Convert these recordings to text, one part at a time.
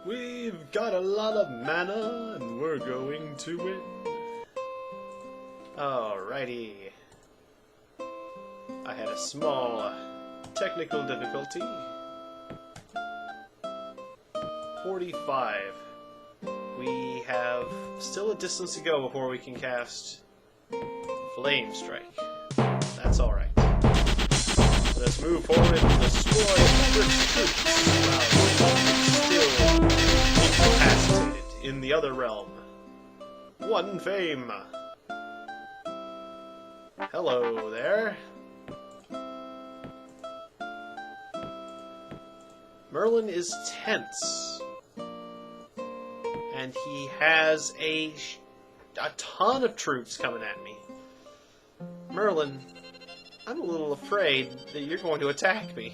We've got a lot of mana, and we're going to win. Alrighty. I had a small technical difficulty. 45. We have still a distance to go before we can cast Flame Strike. That's alright. Let's move forward and destroy Fritz troops while still incapacitated in the other realm. One fame. Hello there. Merlin is tense. And he has a ton of troops coming at me. Merlin, I'm a little afraid that you're going to attack me.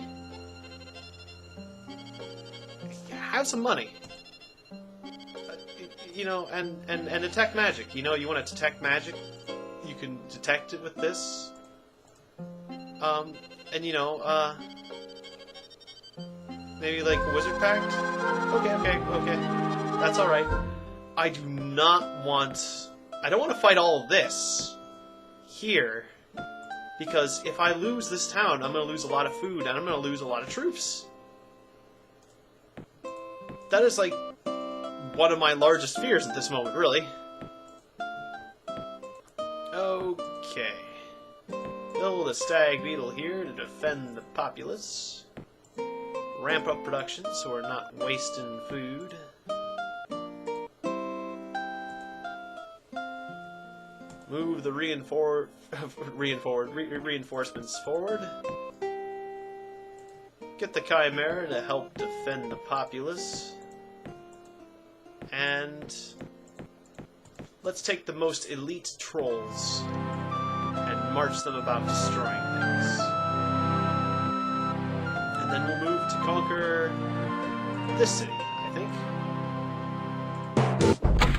Have some money. You know, and detect magic. You know, you want to detect magic? You can detect it with this. And you know, maybe like a wizard pact? Okay. That's alright. I don't want to fight all of this here. Because if I lose this town, I'm going to lose a lot of food, and I'm going to lose a lot of troops. That is, like, one of my largest fears at this moment, really. Okay. Build a stag beetle here to defend the populace. Ramp up production so we're not wasting food. Move the reinforcements forward. Get the Chimera to help defend the populace. And let's take the most elite trolls and march them about destroying things. And then we'll move to conquer this city, I think.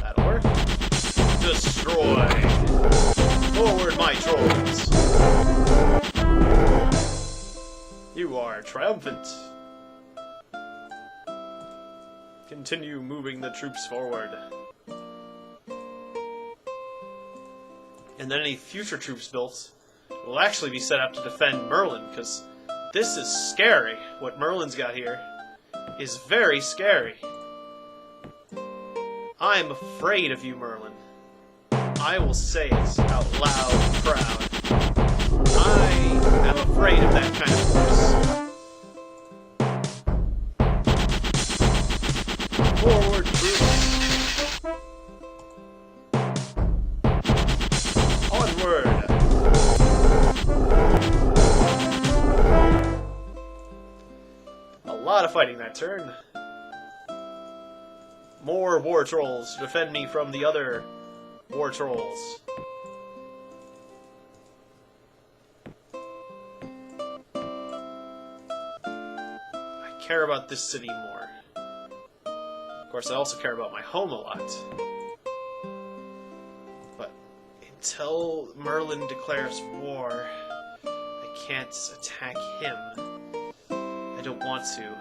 That'll work. Destroy! Forward, my trolls! You are triumphant. Continue moving the troops forward. And then any future troops built will actually be set up to defend Merlin, because this is scary. What Merlin's got here is very scary. I'm afraid of you, Merlin. I will say it out loud and proud. I am afraid of that kind of force. Forward, troops. Onward. A lot of fighting that turn. More war trolls to defend me from the other war trolls. I care about this city more. Of course, I also care about my home a lot. But until Merlin declares war, I can't attack him. I don't want to.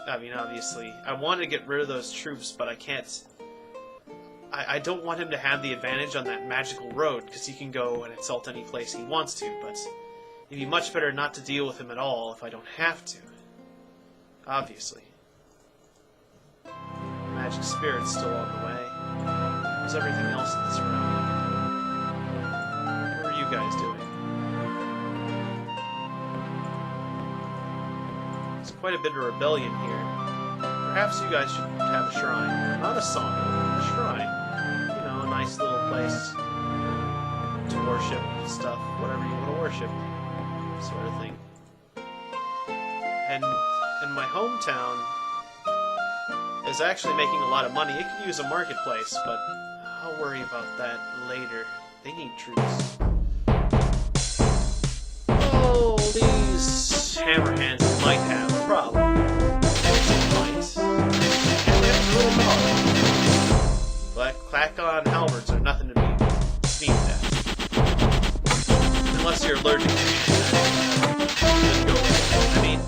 I mean, obviously, I want to get rid of those troops, but I can't. I don't want him to have the advantage on that magical road, because he can go and insult any place he wants to, but it'd be much better not to deal with him at all if I don't have to. Obviously. Magic Spirit's still on the way. There's everything else that's around. What are you guys doing? There's quite a bit of rebellion here. Perhaps you guys should have a shrine. Not a song, a shrine. Nice little place to worship stuff, whatever you want to worship, sort of thing. And my hometown is actually making a lot of money. It could use a marketplace, but I'll worry about that later. They need troops. Oh, these hammerhands might have a problem. Might. And they have a little power. Clack-on halberds are nothing to be sneezed at. Unless you're allergic to it. Then go with it. I mean,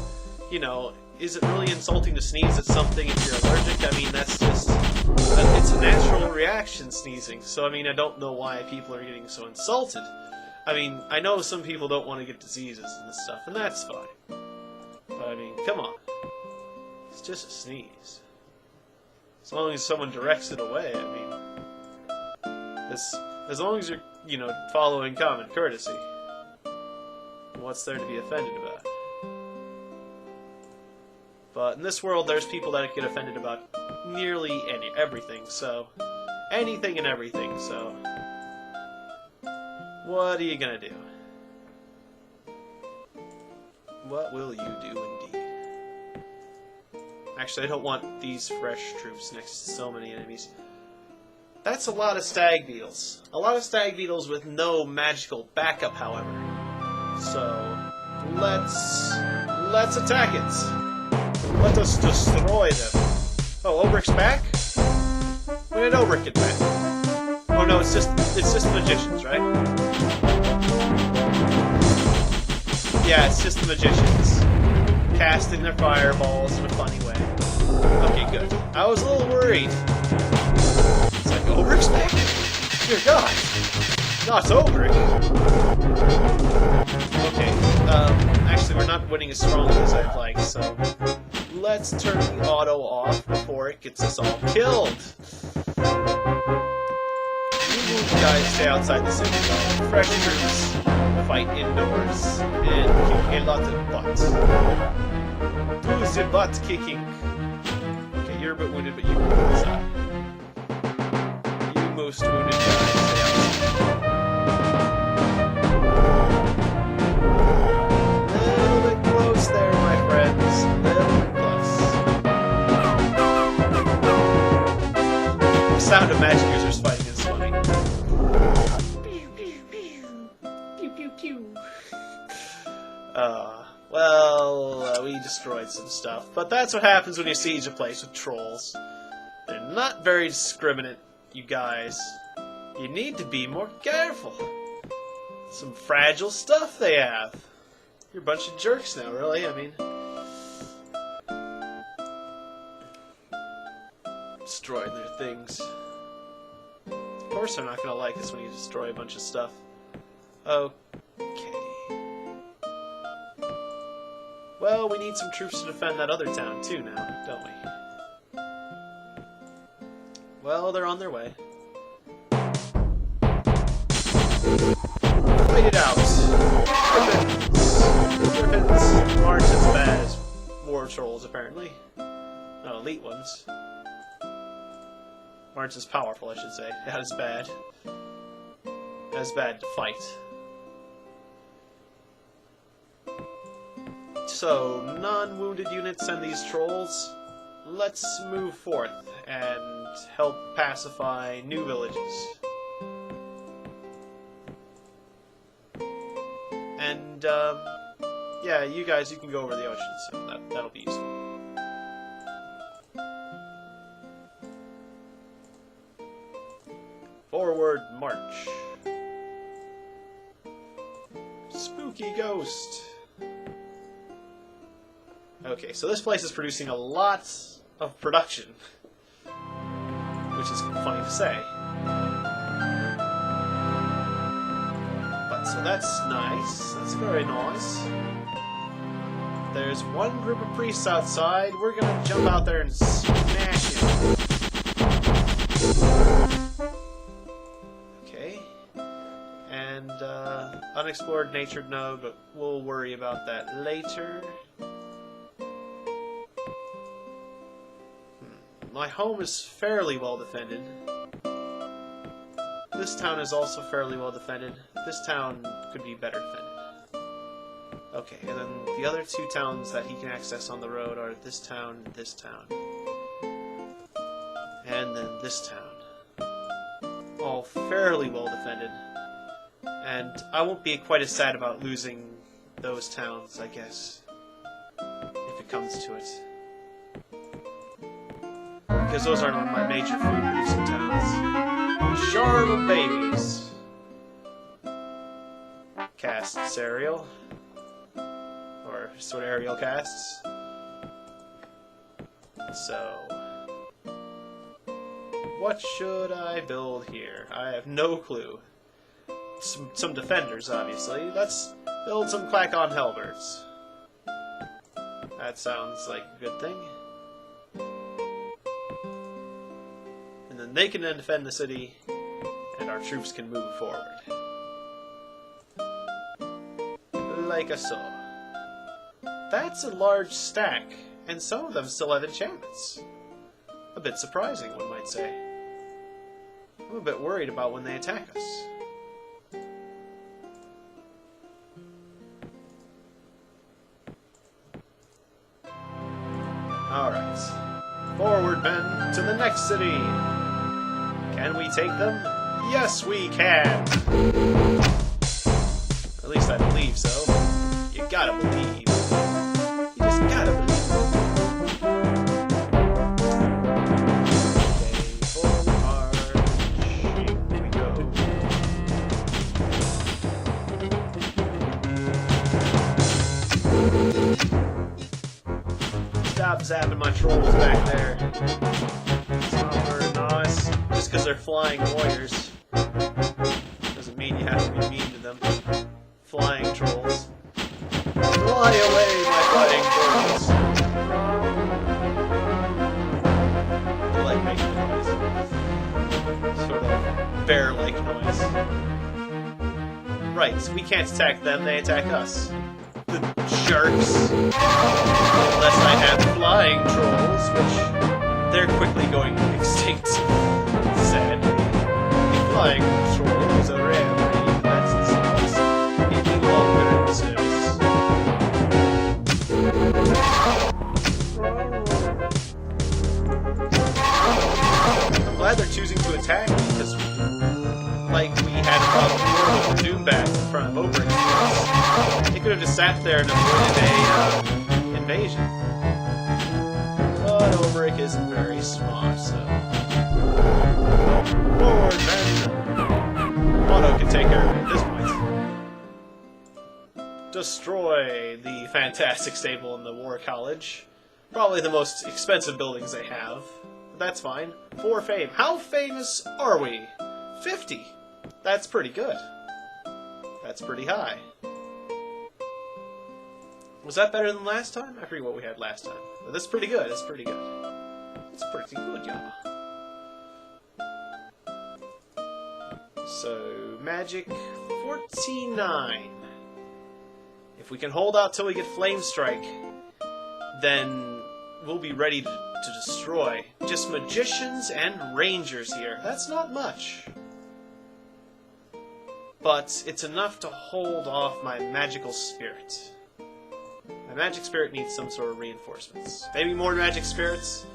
you know, is it really insulting to sneeze at something if you're allergic? I mean, that's just... It's a natural reaction, sneezing. So, I mean, I don't know why people are getting so insulted. I mean, I know some people don't want to get diseases and stuff, and that's fine. But, I mean, come on. It's just a sneeze. As long as someone directs it away, I mean... As long as you're, you know, following common courtesy. What's there to be offended about? But in this world, there's people that get offended about nearly everything, so... Anything and everything, so... What are you gonna do? What will you do indeed? Actually, I don't want these fresh troops next to so many enemies. That's a lot of stag beetles. A lot of stag beetles with no magical backup, however. So, let's attack it. Let us destroy them. Oh, Obric's back? When did Obric get back? Oh no, it's just magicians, right? Yeah, it's just the magicians. Casting their fireballs in a funny way. Okay, good. I was a little worried. It's like, Obric's back? Dear God. Not Obric. Okay, actually we're not winning as strongly as I'd like, so... Let's turn the auto off before it gets us all killed. You guys stay outside the city. Fresh troops fight indoors and kick a lot of butts. Who's the butt kicking? Okay, you're a bit wounded, but you can go inside. You most wounded guys stay outside. Little bit close there, my friends. Little bit close. The sound of magic users fighting is funny. We destroyed some stuff. But that's what happens when you siege a place with trolls. They're not very discriminate, you guys. You need to be more careful. Some fragile stuff they have. You're a bunch of jerks now, really. I mean... destroying their things. Of course they're not going to like this when you destroy a bunch of stuff. Okay. Well, we need some troops to defend that other town too now, don't we? Well, they're on their way. Fight it out! Griffins aren't as bad as war trolls, apparently. No, elite ones. Aren't as powerful, I should say. Not as bad. As bad to fight. So, non-wounded units and these trolls, let's move forth and help pacify new villages. And, yeah, you guys, you can go over the ocean, so that'll be useful. Forward march. Spooky ghost. Okay, so this place is producing a lot of production, which is funny to say. But, so that's nice. That's very nice. There's one group of priests outside. We're gonna jump out there and smash it. Okay. And, unexplored nature node, but we'll worry about that later. My home is fairly well defended. This town is also fairly well defended. This town could be better defended. Okay, and then the other two towns that he can access on the road are this town, and then this town. All fairly well defended. And I won't be quite as sad about losing those towns, I guess, if it comes to it. Because those aren't my major food-producing towns. Shard of babies. Casts Ariel. Or just what Ariel casts. So, what should I build here? I have no clue. Some defenders, obviously. Let's build some clack-on halberds. That sounds like a good thing. And then they can then defend the city, and our troops can move forward. Like I saw. That's a large stack, and some of them still have enchantments. A bit surprising, one might say. I'm a bit worried about when they attack us. Alright. Forward, men, to the next city! Can we take them? Yes, we can! At least I believe so. You gotta believe. You just gotta believe. Okay, forward march. Here we go. Stop zapping my trolls back there. It's not very nice. Just because they're flying warriors doesn't mean you have to be mean to them. Flying trolls. Fly away, my flying trolls! I like making noise. Sort of bear-like noise. Right, we can't attack them, they attack us. The jerks. Unless I have flying trolls, which they're quickly going extinct. Sadly. The flying trolls are rare. I'm glad they're choosing to attack me, because like we had a problem with the Doombat in front of Obrick. They could have just sat there and avoided a invasion. But Obrick isn't very smart, so... Forward, men! Otto can take care of it at this point. Destroy the fantastic stable in the War College. Probably the most expensive buildings they have. But that's fine. 4 fame. How famous are we? 50. That's pretty good. That's pretty high. Was that better than last time? I forget what we had last time. But that's pretty good. That's pretty good. It's pretty good, y'all. So, magic 49. If we can hold out till we get Flame Strike, then we'll be ready to destroy. Just magicians and rangers here. That's not much. But it's enough to hold off my magical spirit. My magic spirit needs some sort of reinforcements. Maybe more magic spirits?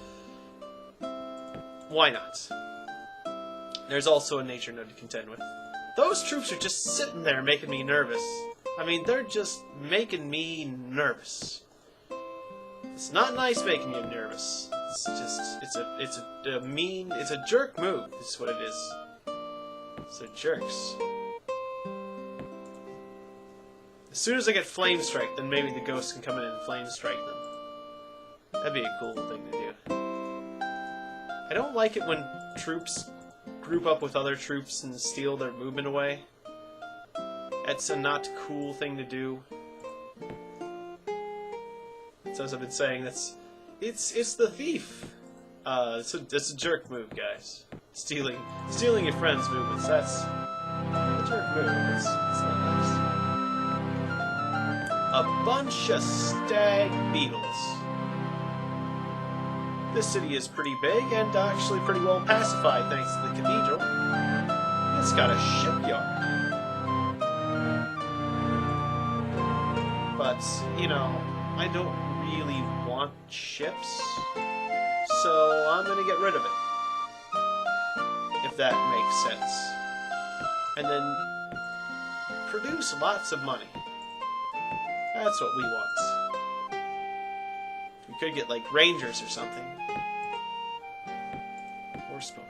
Why not? There's also a nature node to contend with. Those troops are just sitting there making me nervous. I mean, they're just making me nervous. It's not nice making you nervous. It's just, it's a mean, it's a jerk move, is what it is. So jerks. As soon as I get Flame Strike, then maybe the ghosts can come in and Flame Strike them. That'd be a cool thing to do. I don't like it when troops group up with other troops and steal their movement away. That's a not cool thing to do. So as I've been saying, it's the thief. It's a jerk move, guys. Stealing your friend's movements. That's a jerk move. It's not nice. A bunch of stag beetles. This city is pretty big and actually pretty well pacified thanks to the cathedral. It's got a shipyard. But, you know, I don't really want ships, so I'm gonna get rid of it. If that makes sense. And then produce lots of money. That's what we want. We could get, like, rangers or something. Horsemen.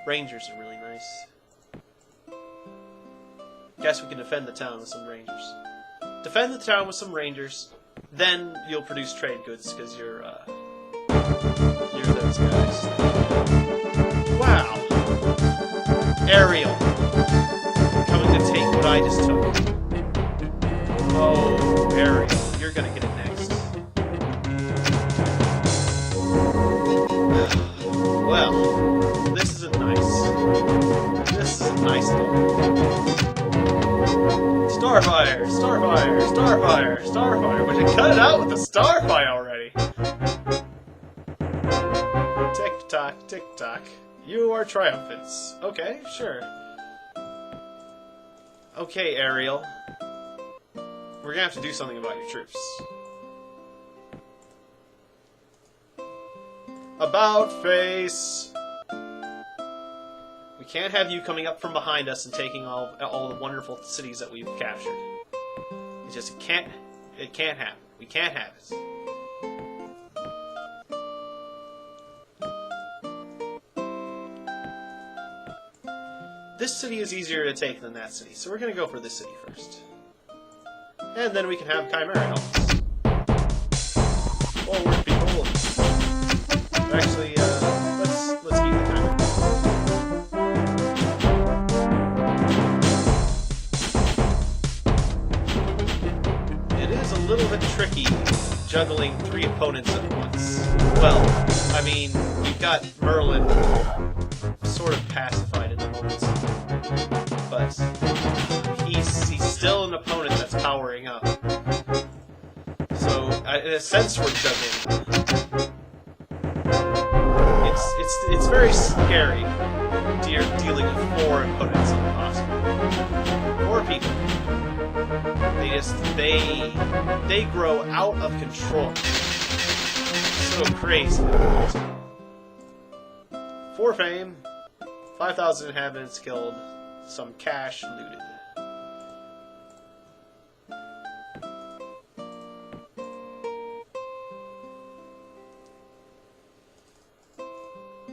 Rangers are really nice. Guess we can defend the town with some rangers. Defend the town with some rangers. then you'll produce trade goods because you're those guys. Wow, Ariel, coming to take what I just took. Oh, Ariel, you're gonna get it next. Well, this isn't nice. This isn't nice at all. Starfire! Starfire! Starfire! Starfire! Would you cut it out with the Starfire already? Tick-tock, tick-tock. You are triumphant. Okay, sure. Okay, Ariel. We're gonna have to do something about your troops. About face! We can't have you coming up from behind us and taking all the wonderful cities that we've captured. It can't happen. We can't have it. This city is easier to take than that city, so we're gonna go for this city first. And then we can have Chimera help us. Forward, people. Actually, let's keep the Chimera. It is a little bit tricky juggling 3 opponents at once. Well, I mean, we've got Merlin sort of pacified in the moment, but he's still an opponent that's powering up. So, in a sense, we're juggling. It's very scary dealing with 4 opponents on the possible. 4 people. They grow out of control. So crazy. 4 fame, 5,000 inhabitants killed, some cash looted.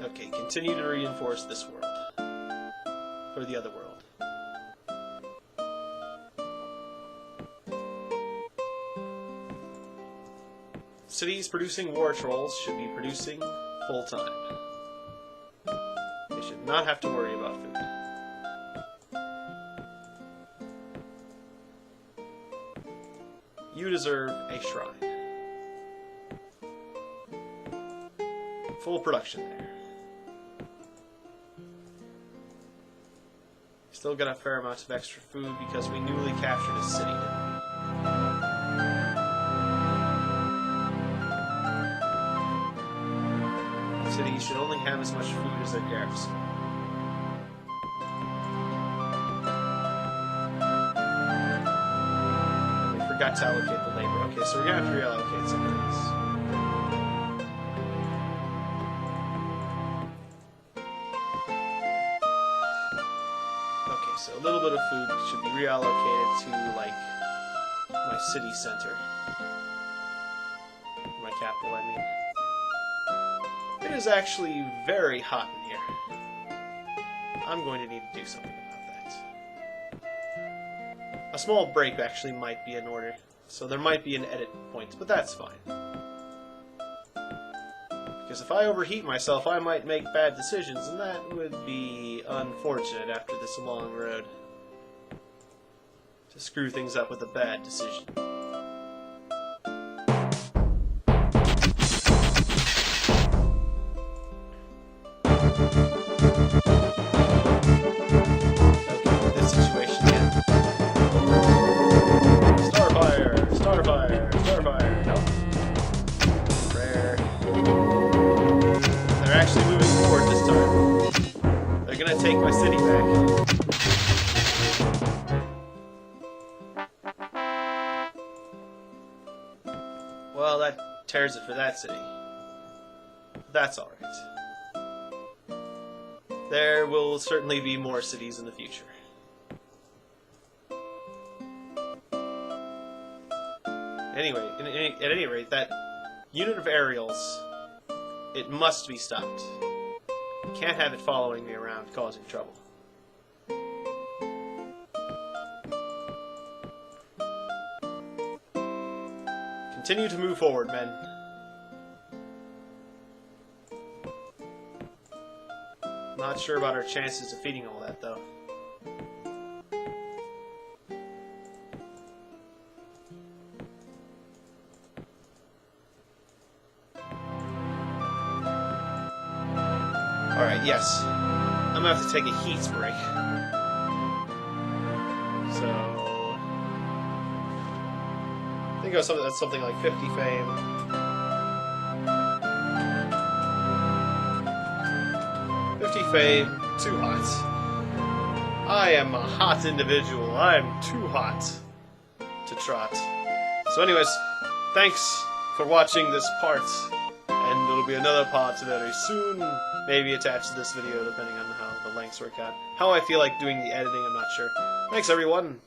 Okay, continue to reinforce this world. For the other world. Cities producing war trolls should be producing full-time. They should not have to worry about food. You deserve a shrine. Full production there. Still got a fair amount of extra food because we newly captured a city. Cities should only have as much food as their garrison. And we forgot to allocate the labor. Okay, so we're gonna have to reallocate some of these. Okay, so a little bit of food should be reallocated to, like, my city center. My capital, I mean. It is actually very hot in here. I'm going to need to do something about that. A small break actually might be in order, so there might be an edit point, but that's fine. Because if I overheat myself, I might make bad decisions, and that would be unfortunate after this long road. To screw things up with a bad decision. Take my city back. Well, that tears it for that city. That's alright. There will certainly be more cities in the future. Anyway, at any rate, that unit of aerials, it must be stopped. Can't have it following me around, causing trouble. Continue to move forward, men. Not sure about our chances of defeating all that, though. Alright, yes. I'm gonna have to take a heat break. So... I think that's something like 50 fame. 50 fame, too hot. I am a hot individual. I am too hot to trot. So anyways, thanks for watching this part. And there'll be another part very soon. Maybe attached to this video, depending on how the lengths work out. How I feel like doing the editing, I'm not sure. Thanks, everyone.